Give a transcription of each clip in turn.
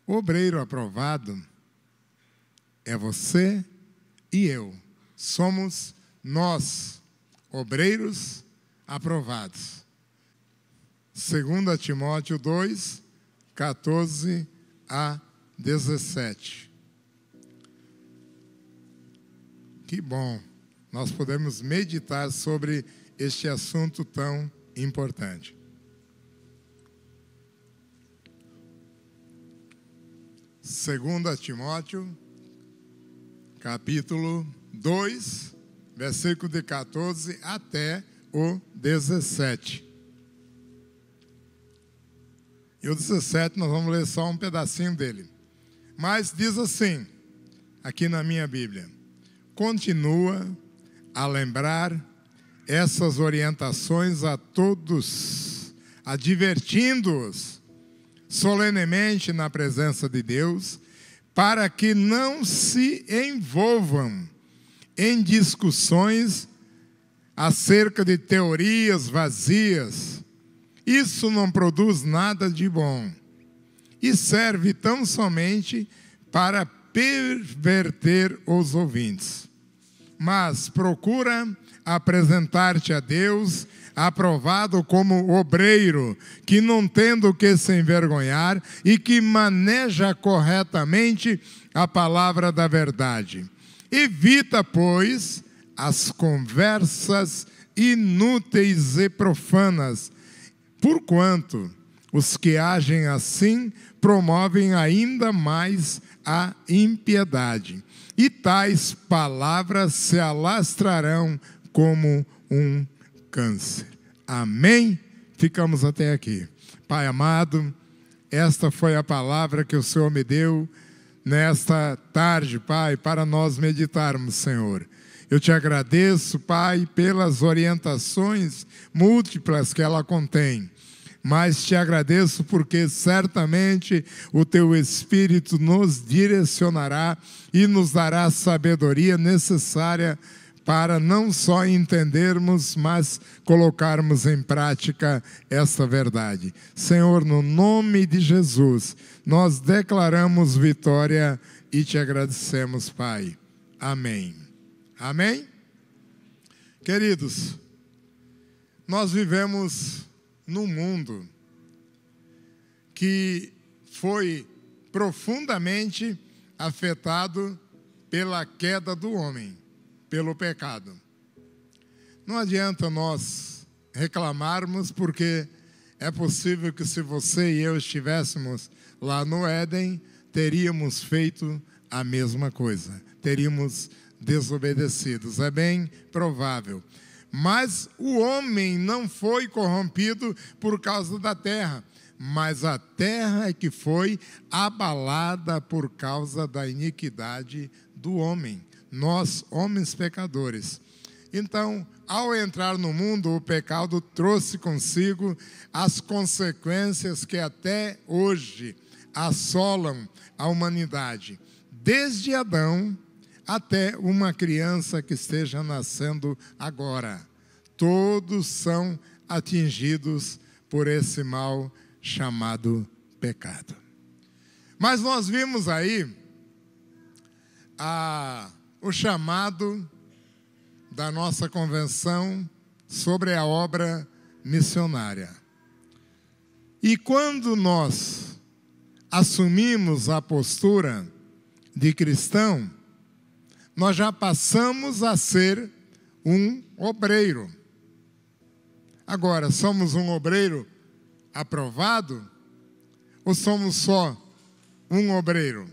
O obreiro aprovado é você e eu. Somos nós, obreiros aprovados. 2 Timóteo 2, 14 a 17. Que bom, nós podemos meditar sobre este assunto tão importante. Segunda Timóteo, capítulo 2, versículo de 14 até o 17. E o 17 nós vamos ler só um pedacinho dele. Mas diz assim, aqui na minha Bíblia: continua a lembrar essas orientações a todos, advertindo-os solenemente na presença de Deus, para que não se envolvam em discussões acerca de teorias vazias. Isso não produz nada de bom e serve tão somente para perverter os ouvintes. Mas procura apresentar-te a Deus aprovado como obreiro, que não tendo o que se envergonhar e que maneja corretamente a palavra da verdade. Evita, pois, as conversas inúteis e profanas, porquanto os que agem assim promovem ainda mais a impiedade. E tais palavras se alastrarão como um câncer. Amém? Ficamos até aqui. Pai amado, esta foi a palavra que o Senhor me deu nesta tarde, Pai, para nós meditarmos, Senhor. Eu te agradeço, Pai, pelas orientações múltiplas que ela contém. Mas te agradeço porque certamente o teu Espírito nos direcionará e nos dará a sabedoria necessária para não só entendermos, mas colocarmos em prática esta verdade. Senhor, no nome de Jesus, nós declaramos vitória e te agradecemos, Pai. Amém. Amém? Queridos, nós vivemos num mundo que foi profundamente afetado pela queda do homem, pelo pecado. Não adianta nós reclamarmos, porque é possível que se você e eu estivéssemos lá no Éden, teríamos feito a mesma coisa, teríamos desobedecidos, é bem provável. Mas o homem não foi corrompido por causa da terra, mas a terra é que foi abalada por causa da iniquidade do homem. Nós, homens pecadores. Então, ao entrar no mundo, o pecado trouxe consigo as consequências que até hoje assolam a humanidade. Desde Adão até uma criança que esteja nascendo agora. Todos são atingidos por esse mal chamado pecado. Mas nós vimos aí o chamado da nossa convenção sobre a obra missionária. E quando nós assumimos a postura de cristão, nós já passamos a ser um obreiro. Agora, somos um obreiro aprovado ou somos só um obreiro?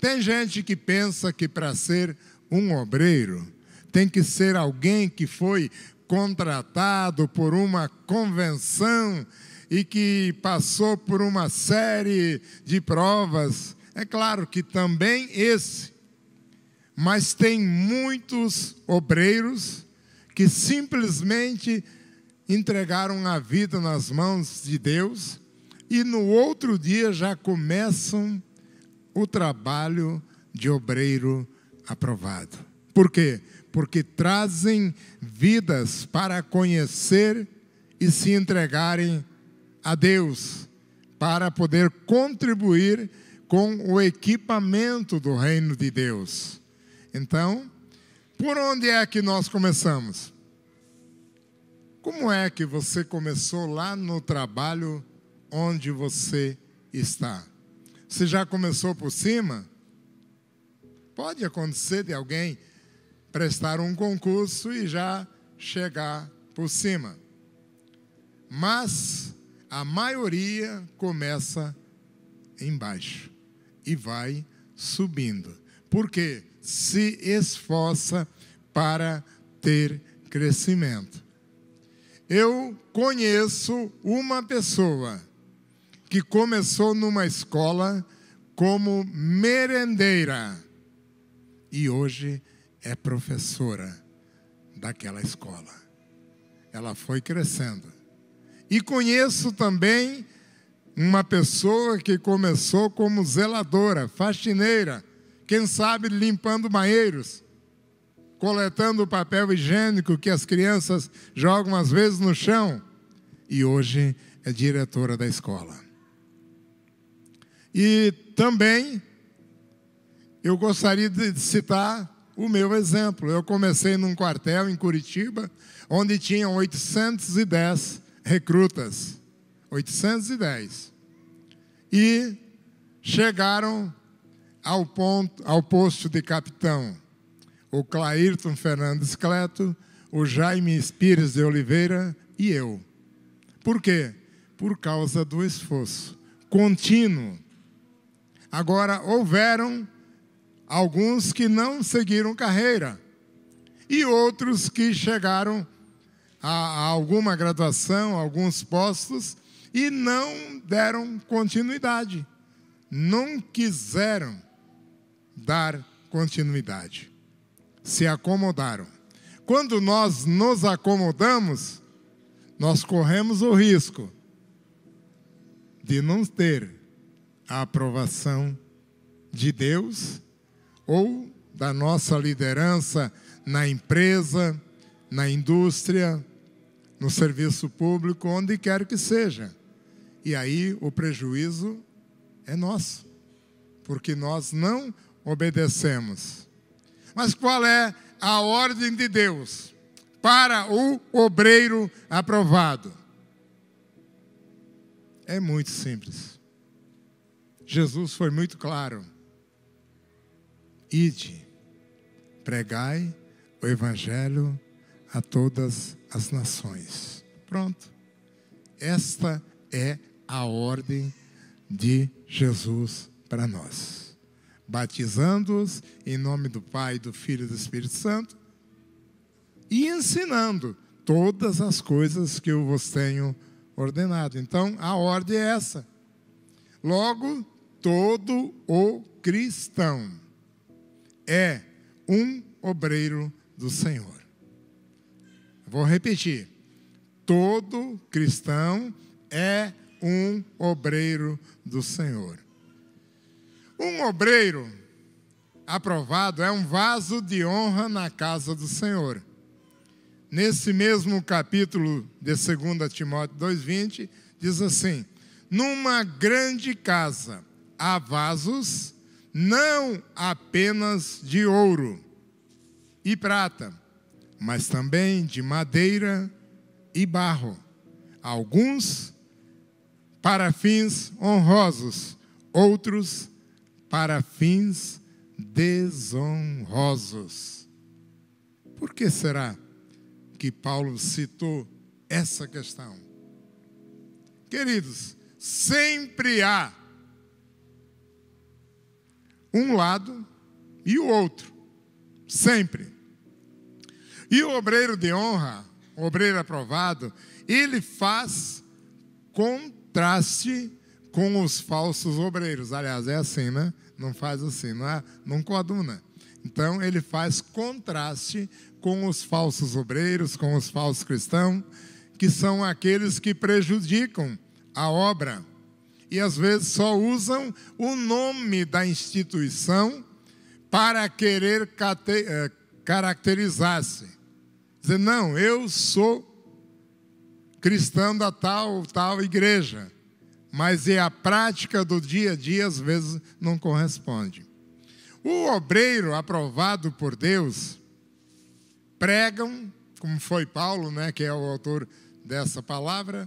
Tem gente que pensa que para ser um obreiro tem que ser alguém que foi contratado por uma convenção e que passou por uma série de provas. É claro que também esse. Mas tem muitos obreiros que simplesmente entregaram a vida nas mãos de Deus e no outro dia já começam o trabalho de obreiro aprovado. Por quê? Porque trazem vidas para conhecer e se entregarem a Deus, para poder contribuir com o equipamento do reino de Deus. Então, por onde é que nós começamos? Como é que você começou lá no trabalho onde você está? Você já começou por cima? Pode acontecer de alguém prestar um concurso e já chegar por cima. Mas a maioria começa embaixo e vai subindo. Porque se esforça para ter crescimento. Eu conheço uma pessoa que começou numa escola como merendeira e hoje é professora daquela escola. Ela foi crescendo. E conheço também uma pessoa que começou como zeladora, faxineira, quem sabe limpando banheiros, coletando o papel higiênico que as crianças jogam às vezes no chão, e hoje é diretora da escola. E também eu gostaria de citar o meu exemplo. Eu comecei num quartel em Curitiba, onde tinham 810 recrutas. 810. E chegaram ao posto de capitão o Clairton Fernandes Cleto, o Jaime Pires de Oliveira e eu. Por quê? Por causa do esforço contínuo. Agora, houveram alguns que não seguiram carreira e outros que chegaram a alguma graduação, a alguns postos e não deram continuidade. Não quiseram dar continuidade. Se acomodaram. Quando nós nos acomodamos, nós corremos o risco de não ter a aprovação de Deus ou da nossa liderança na empresa, na indústria, no serviço público, onde quer que seja. E aí o prejuízo é nosso, porque nós não obedecemos. Mas qual é a ordem de Deus para o obreiro aprovado? É muito simples. Jesus foi muito claro. Ide, pregai o evangelho a todas as nações. Pronto. Esta é a ordem de Jesus para nós. Batizando-os em nome do Pai, do Filho e do Espírito Santo e ensinando todas as coisas que eu vos tenho ordenado. Então, a ordem é essa. Logo, todo o cristão é um obreiro do Senhor. Vou repetir. Todo cristão é um obreiro do Senhor. Um obreiro aprovado é um vaso de honra na casa do Senhor. Nesse mesmo capítulo de 2 Timóteo 2,20, diz assim: numa grande casa há vasos, não apenas de ouro e prata, mas também de madeira e barro, alguns para fins honrosos, outros para fins desonrosos. Por que será que Paulo citou essa questão? Queridos, sempre há um lado e o outro. Sempre. E o obreiro de honra, o obreiro aprovado, ele faz contraste com os falsos obreiros. Aliás, é assim, né? Não faz assim, não coaduna. Então, ele faz contraste com os falsos obreiros, com os falsos cristãos, que são aqueles que prejudicam a obra. E, às vezes, só usam o nome da instituição para querer caracterizar-se. Dizer, não, eu sou cristão da tal igreja. mas a prática do dia a dia às vezes não corresponde. O obreiro aprovado por Deus pregam, como foi Paulo, né, que é o autor dessa palavra,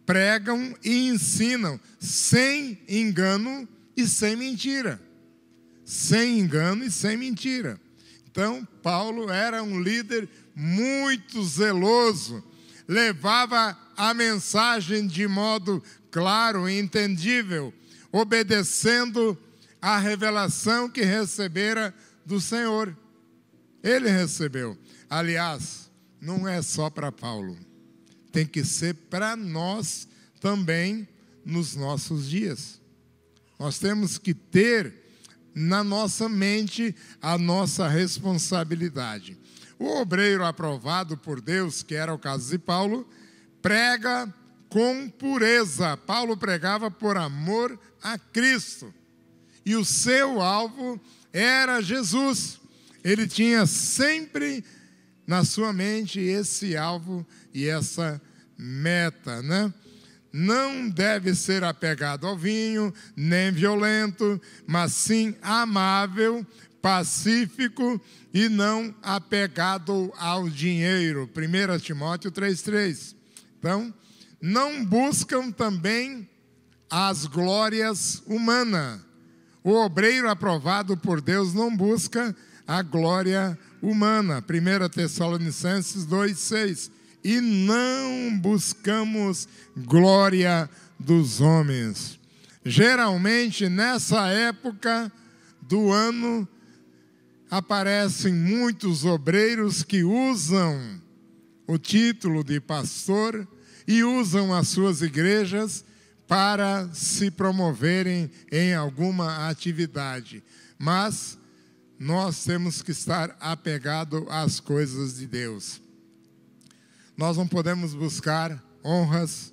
pregam e ensinam sem engano e sem mentira. Sem engano e sem mentira. Então, Paulo era um líder muito zeloso, levava a mensagem de modo claro e entendível, obedecendo à revelação que recebera do Senhor. Ele recebeu. Aliás, não é só para Paulo. Tem que ser para nós também nos nossos dias. Nós temos que ter na nossa mente a nossa responsabilidade. O obreiro aprovado por Deus, que era o caso de Paulo, prega com pureza. Paulo pregava por amor a Cristo. E o seu alvo era Jesus. Ele tinha sempre na sua mente esse alvo e essa meta, né? Não deve ser apegado ao vinho, nem violento, mas sim amável, pacífico e não apegado ao dinheiro. 1 Timóteo 3,3. Então, não buscam também as glórias humanas. O obreiro aprovado por Deus não busca a glória humana. 1 Tessalonicenses 2,6. E não buscamos glória dos homens. Geralmente, nessa época do ano, aparecem muitos obreiros que usam o título de pastor e usam as suas igrejas para se promoverem em alguma atividade. Mas nós temos que estar apegados às coisas de Deus. Nós não podemos buscar honras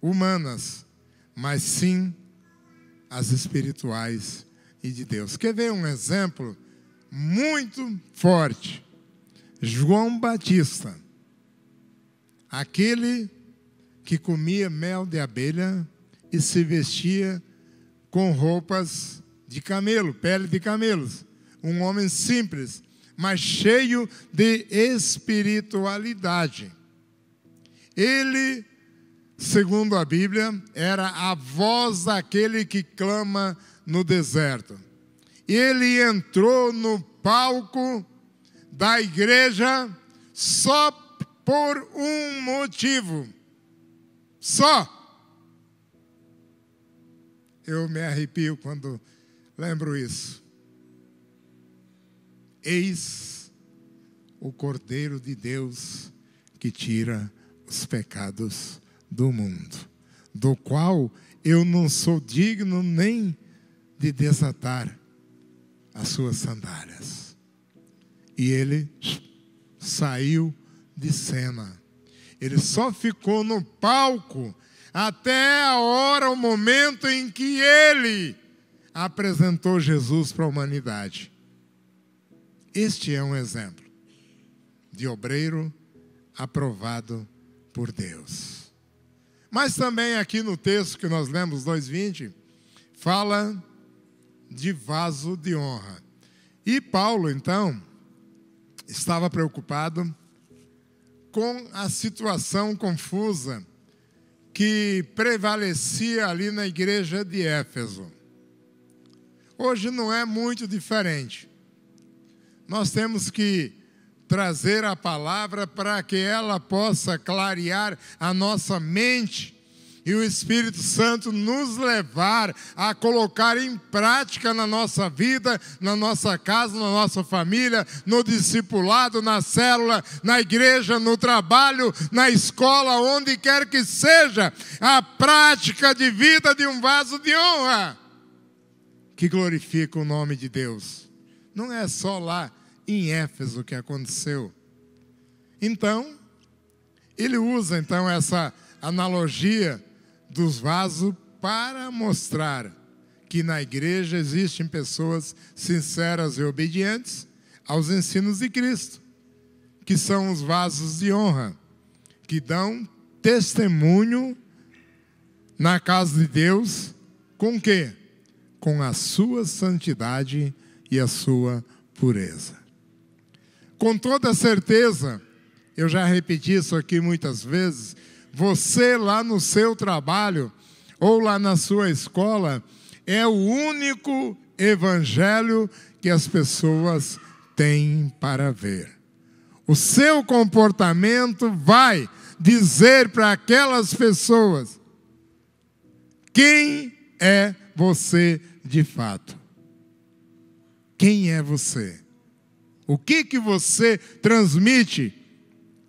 humanas, mas sim as espirituais e de Deus. Quer ver um exemplo muito forte? João Batista, aquele que comia mel de abelha e se vestia com roupas de camelo, pele de camelos. Um homem simples, mas cheio de espiritualidade. Ele, segundo a Bíblia, era a voz daquele que clama no deserto. Ele entrou no palco da igreja só por um motivo. Só. Eu me arrepio quando lembro isso. Eis o Cordeiro de Deus que tira os pecados do mundo, do qual eu não sou digno nem de desatar as suas sandálias. E ele saiu de cena. Ele só ficou no palco até a hora, o momento em que ele apresentou Jesus para a humanidade. Este é um exemplo de obreiro aprovado por Deus. Mas também aqui no texto que nós lemos, 2:20, fala de vaso de honra. E Paulo, então, estava preocupado com a situação confusa que prevalecia ali na igreja de Éfeso. Hoje não é muito diferente. Nós temos que trazer a palavra para que ela possa clarear a nossa mente e o Espírito Santo nos levar a colocar em prática na nossa vida, na nossa casa, na nossa família, no discipulado, na célula, na igreja, no trabalho, na escola, onde quer que seja, a prática de vida de um vaso de honra que glorifica o nome de Deus. Não é só lá em Éfeso que aconteceu. Então, ele usa então essa analogia dos vasos para mostrar que na igreja existem pessoas sinceras e obedientes aos ensinos de Cristo, que são os vasos de honra, que dão testemunho na casa de Deus, com o quê? Com a sua santidade e a sua pureza. Com toda certeza, eu já repeti isso aqui muitas vezes, você lá no seu trabalho ou lá na sua escola é o único evangelho que as pessoas têm para ver. O seu comportamento vai dizer para aquelas pessoas quem é você de fato. Quem é você? O que você transmite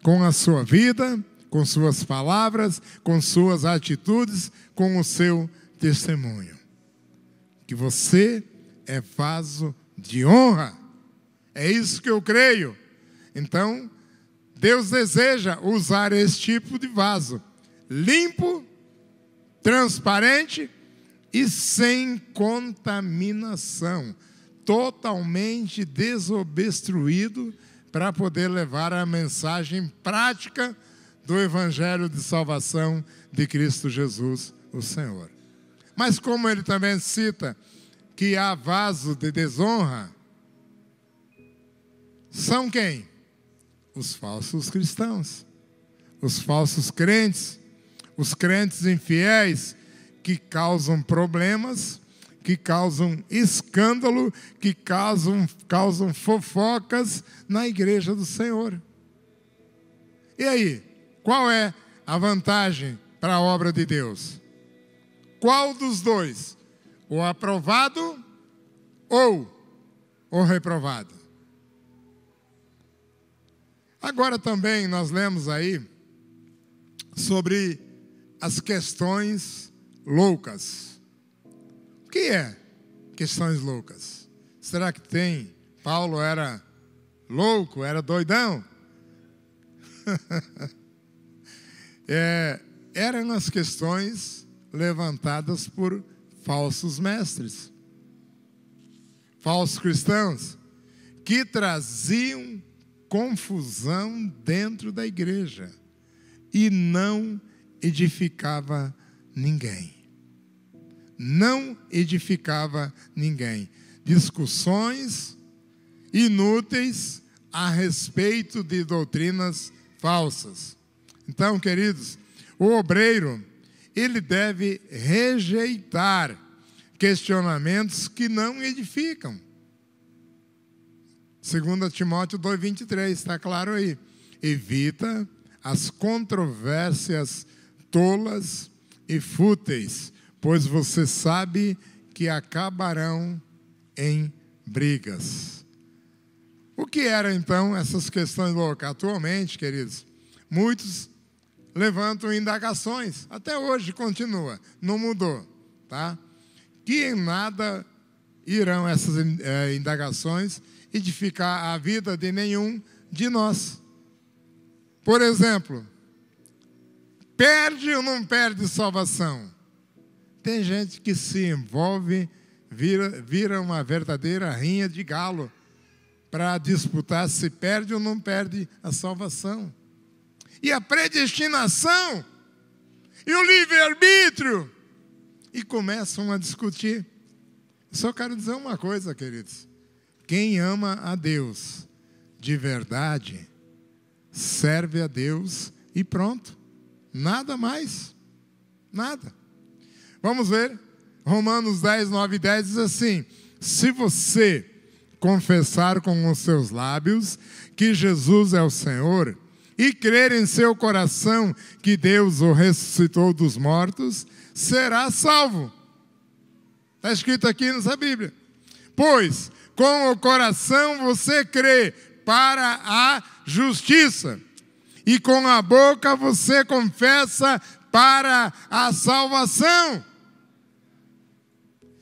com a sua vida, com suas palavras, com suas atitudes, com o seu testemunho? Que você é vaso de honra. É isso que eu creio. Então, Deus deseja usar esse tipo de vaso, limpo, transparente e sem contaminação, totalmente desobstruído, para poder levar a mensagem prática do Evangelho de salvação de Cristo Jesus, o Senhor. Mas como ele também cita que há vaso de desonra, são quem? Os falsos cristãos, os falsos crentes, os crentes infiéis que causam problemas, que causam escândalo, que causam fofocas na igreja do Senhor. E aí, qual é a vantagem para a obra de Deus? Qual dos dois? O aprovado ou o reprovado? Agora também nós lemos aí sobre as questões loucas. O que é questões loucas? Será que tem? Paulo era louco, era doidão? Eram as questões levantadas por falsos mestres, falsos cristãos, que traziam confusão dentro da igreja e não edificava ninguém. Não edificava ninguém. Discussões inúteis a respeito de doutrinas falsas. Então, queridos, o obreiro, ele deve rejeitar questionamentos que não edificam. 2 Timóteo 2,23, está claro aí. Evita as controvérsias tolas e fúteis, pois você sabe que acabarão em brigas. O que eram então essas questões loucas? Atualmente, queridos, muitos levantam indagações, até hoje continua, não mudou, tá? Que em nada irão essas indagações edificar a vida de nenhum de nós. Por exemplo, perde ou não perde salvação? Tem gente que se envolve, vira uma verdadeira rinha de galo para disputar se perde ou não perde a salvação. E a predestinação? E o livre-arbítrio? E começam a discutir. Só quero dizer uma coisa, queridos. Quem ama a Deus de verdade, serve a Deus e pronto. Nada mais. Nada. Vamos ver. Romanos 10, 9 e 10 diz assim: se você confessar com os seus lábios que Jesus é o Senhor e crer em seu coração que Deus o ressuscitou dos mortos, será salvo. Está escrito aqui nessa Bíblia. Pois com o coração você crê para a justiça, e com a boca você confessa para a salvação.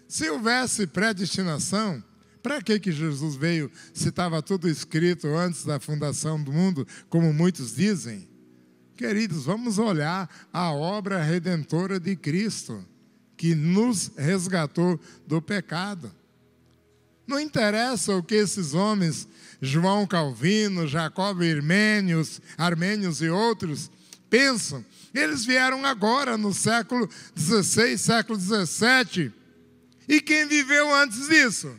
Se houvesse predestinação, para que Jesus veio se estava tudo escrito antes da fundação do mundo, como muitos dizem? Queridos, vamos olhar a obra redentora de Cristo, que nos resgatou do pecado. Não interessa o que esses homens, João Calvino, Jacobo Armênios e outros, pensam. Eles vieram agora, no século XVI, século XVII. E quem viveu antes disso?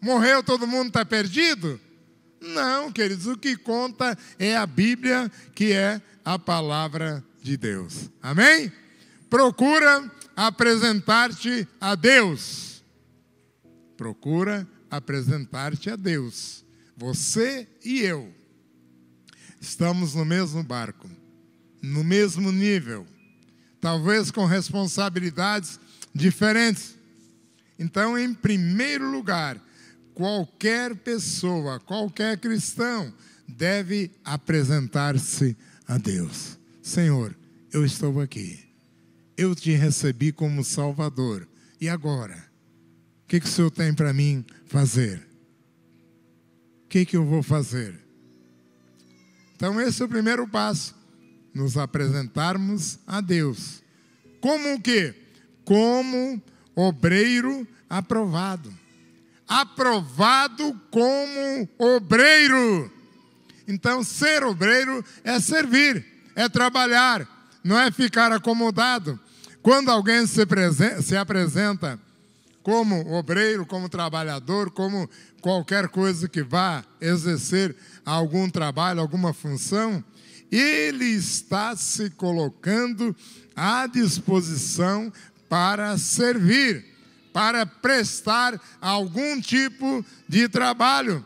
Morreu, todo mundo está perdido? Não, queridos, o que conta é a Bíblia, que é a palavra de Deus. Amém? Procura apresentar-te a Deus. Procura apresentar-te a Deus. Você e eu estamos no mesmo barco, no mesmo nível, talvez com responsabilidades diferentes. Então, em primeiro lugar, qualquer pessoa, qualquer cristão deve apresentar-se a Deus. Senhor, eu estou aqui. Eu te recebi como Salvador. E agora? O que o Senhor tem para mim fazer? O que eu vou fazer? Então esse é o primeiro passo. Nos apresentarmos a Deus. Como o quê? Como obreiro aprovado. Aprovado como obreiro. Então ser obreiro é servir, é trabalhar, não é ficar acomodado. Quando alguém se apresenta como obreiro, como trabalhador, como qualquer coisa que vá exercer algum trabalho, alguma função, ele está se colocando à disposição para servir, para prestar algum tipo de trabalho.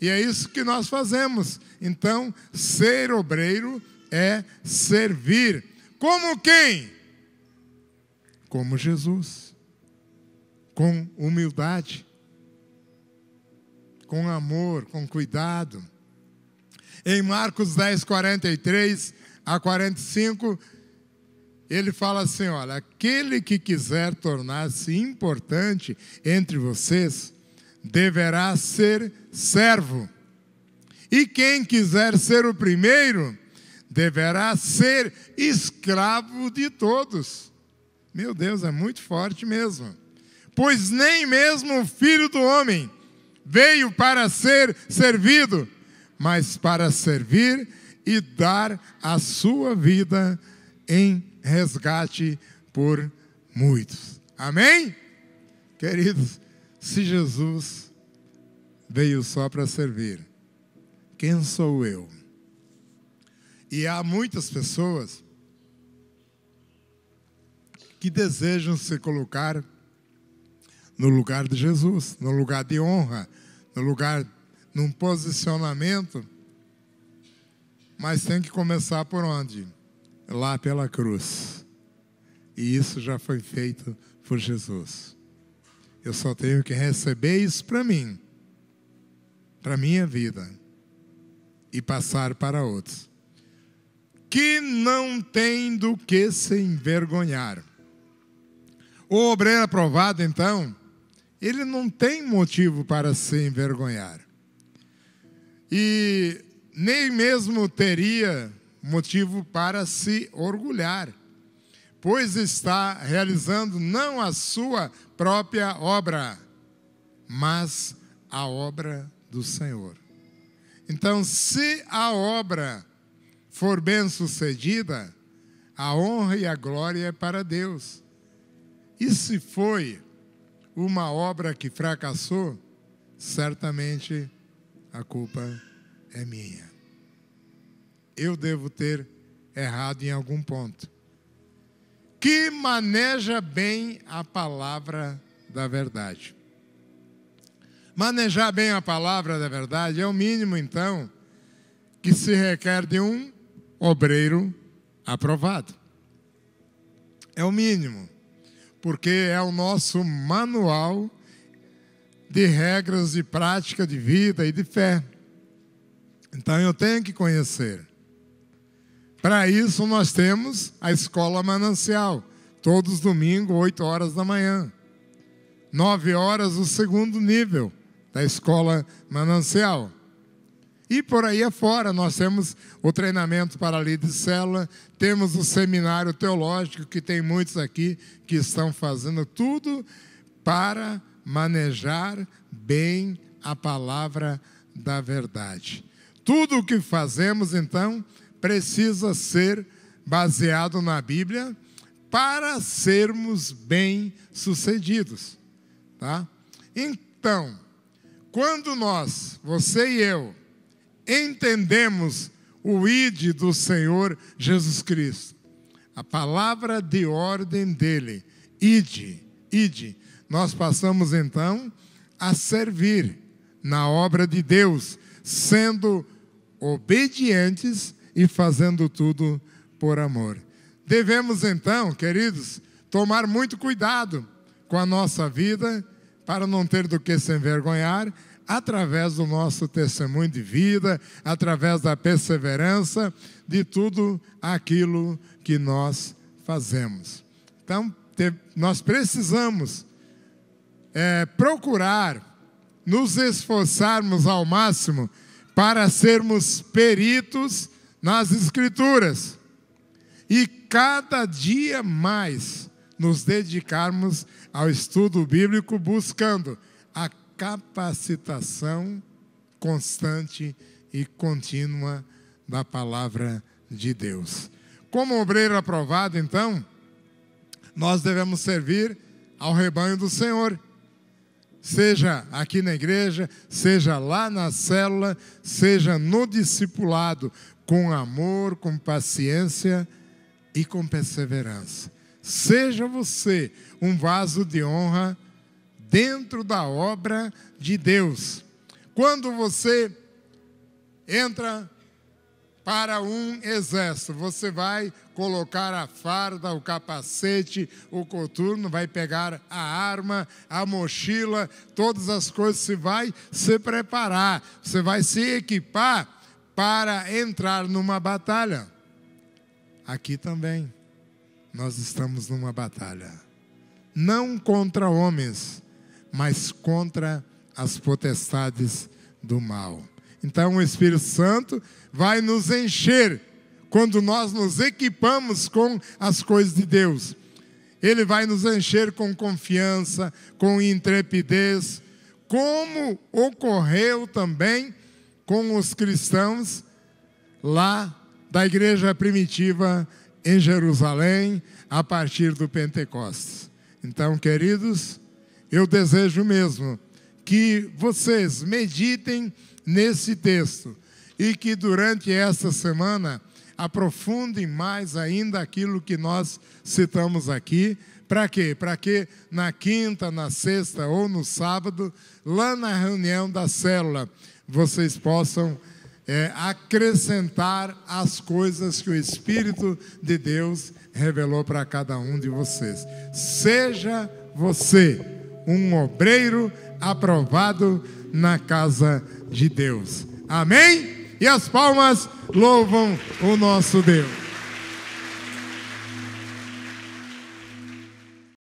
E é isso que nós fazemos. Então, ser obreiro é servir. Como quem? Como Jesus. Com humildade, com amor, com cuidado. Em Marcos 10, 43 a 45, ele fala assim, olha, aquele que quiser tornar-se importante entre vocês, deverá ser servo. E quem quiser ser o primeiro, deverá ser escravo de todos. Meu Deus, é muito forte mesmo. Pois nem mesmo o Filho do Homem veio para ser servido, mas para servir e dar a sua vida em resgate por muitos. Amém? Queridos, se Jesus veio só para servir, quem sou eu? E há muitas pessoas que desejam se colocar no lugar de Jesus, no lugar de honra, no lugar, num posicionamento, mas tem que começar por onde? Lá pela cruz. E isso já foi feito por Jesus. Eu só tenho que receber isso para mim, para a minha vida, e passar para outros. Que não tem do que se envergonhar. O obreiro aprovado, então, ele não tem motivo para se envergonhar. E nem mesmo teria motivo para se orgulhar, pois está realizando não a sua própria obra, mas a obra do Senhor. Então, se a obra for bem-sucedida, a honra e a glória é para Deus. E se foi uma obra que fracassou, certamente a culpa é minha. Eu devo ter errado em algum ponto. Que maneja bem a palavra da verdade. Manejar bem a palavra da verdade é o mínimo, então, que se requer de um obreiro aprovado. É o mínimo, porque é o nosso manual de regras de prática de vida e de fé. Então eu tenho que conhecer. Para isso nós temos a Escola Manancial, todos os domingos, 8 horas da manhã. 9 horas o segundo nível da Escola Manancial. E por aí afora nós temos o treinamento para líder de célula, temos o seminário teológico, que tem muitos aqui que estão fazendo tudo para manejar bem a palavra da verdade. Tudo o que fazemos, então, precisa ser baseado na Bíblia para sermos bem-sucedidos, tá? Então, quando nós, você e eu, entendemos o ide do Senhor Jesus Cristo, a palavra de ordem dele, ide, nós passamos então a servir na obra de Deus, sendo obedientes e fazendo tudo por amor. Devemos então, queridos, tomar muito cuidado com a nossa vida para não ter do que se envergonhar, através do nosso testemunho de vida, através da perseverança de tudo aquilo que nós fazemos. Então, nós precisamos procurar nos esforçarmos ao máximo para sermos peritos nas Escrituras e cada dia mais nos dedicarmos ao estudo bíblico, buscando a capacitação constante e contínua da palavra de Deus. Como obreiro aprovado, então, nós devemos servir ao rebanho do Senhor, seja aqui na igreja, seja lá na célula, seja no discipulado, com amor, com paciência e com perseverança. Seja você um vaso de honra dentro da obra de Deus. Quando você entra para um exército, você vai colocar a farda, o capacete, o coturno, vai pegar a arma, a mochila, todas as coisas, você vai se preparar, você vai se equipar para entrar numa batalha. Aqui também nós estamos numa batalha, não contra homens, mas contra as potestades do mal. Então o Espírito Santo vai nos encher quando nós nos equipamos com as coisas de Deus. Ele vai nos encher com confiança, com intrepidez, como ocorreu também com os cristãos lá da igreja primitiva em Jerusalém, a partir do Pentecostes. Então, queridos, eu desejo mesmo que vocês meditem nesse texto e que durante esta semana aprofundem mais ainda aquilo que nós citamos aqui. Para quê? Para que na quinta, na sexta ou no sábado, lá na reunião da célula, vocês possam acrescentar as coisas que o Espírito de Deus revelou para cada um de vocês. Seja você um obreiro aprovado na casa de Deus. Amém? E as palmas louvam o nosso Deus.